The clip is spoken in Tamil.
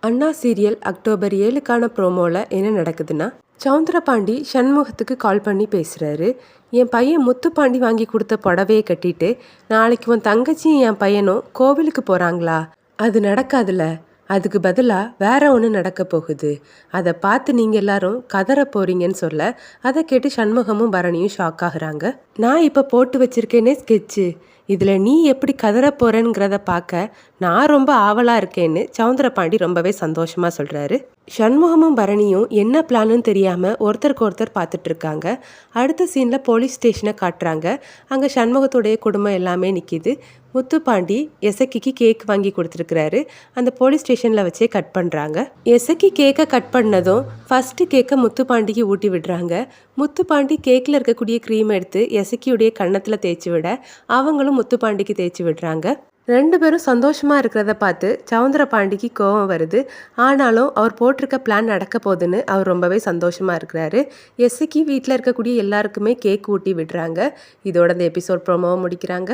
அண்ணா சீரியல் அக்டோபர் 7க்கான ப்ரோமோவில் என்ன நடக்குதுன்னா, சவுந்தரபாண்டி சண்முகத்துக்கு கால் பண்ணி பேசுகிறாரு. என் பையன் முத்துப்பாண்டி வாங்கி கொடுத்த புடவையை கட்டிட்டு நாளைக்கு உன் தங்கச்சியும் என் பையனும் கோவிலுக்கு போகிறாங்களா? அது நடக்காதுல்ல. அதுக்கு பதிலாக வேற ஒன்று நடக்க போகுது. அதை பார்த்து நீங்கள் எல்லாரும் கதற போறீங்கன்னு சொல்ல, அதை கேட்டு சண்முகமும் பரணியும் ஷாக் ஆகுறாங்க. நான் இப்போ போட்டு வச்சிருக்கேனே ஸ்கெட்சு, இதில் நீ எப்படி கதற போகிறேங்கிறத பார்க்க நான் ரொம்ப ஆவலாக இருக்கேன்னு சவுந்தரபாண்டி ரொம்பவே சந்தோஷமாக சொல்கிறாரு. சண்முகமும் பரணியும் என்ன பிளான்னு தெரியாமல் ஒருத்தருக்கு ஒருத்தர் பார்த்துட்டு இருக்காங்க. அடுத்த சீனில் போலீஸ் ஸ்டேஷனை காட்டுறாங்க. அங்கே சண்முகத்துடைய குடும்பம் எல்லாமே நிற்கிது. முத்துப்பாண்டி எசக்கிக்கு கேக் வாங்கி கொடுத்துருக்கிறாரு. அந்த போலீஸ் ஸ்டேஷனில் வச்சே கட் பண்ணுறாங்க. எசக்கி கேக்கை கட் பண்ணதும் ஃபஸ்ட்டு கேக்கை முத்துப்பாண்டிக்கு ஊட்டி விடுறாங்க. முத்துப்பாண்டி கேக்கில் இருக்கக்கூடிய க்ரீம் எடுத்து எசக்கியுடைய கன்னத்தில் தேய்ச்சி விட அவங்களும் முத்துப்பாண்டிக்கு தேய்ச்சி விடுறாங்க. 2 பேரும் சந்தோஷமாக இருக்கிறத பார்த்து சவுந்தரபாண்டிக்கு கோபம் வருது. ஆனாலும் அவர் போட்டிருக்க பிளான் நடக்க போகுதுன்னு அவர் ரொம்பவே சந்தோஷமாக இருக்கிறாரு. எசக்கி வீட்டில் இருக்கக்கூடிய எல்லாருக்குமே கேக் ஊட்டி விடுறாங்க. இதோட இந்த எபிசோட் ப்ரோமோவை முடிக்கிறாங்க.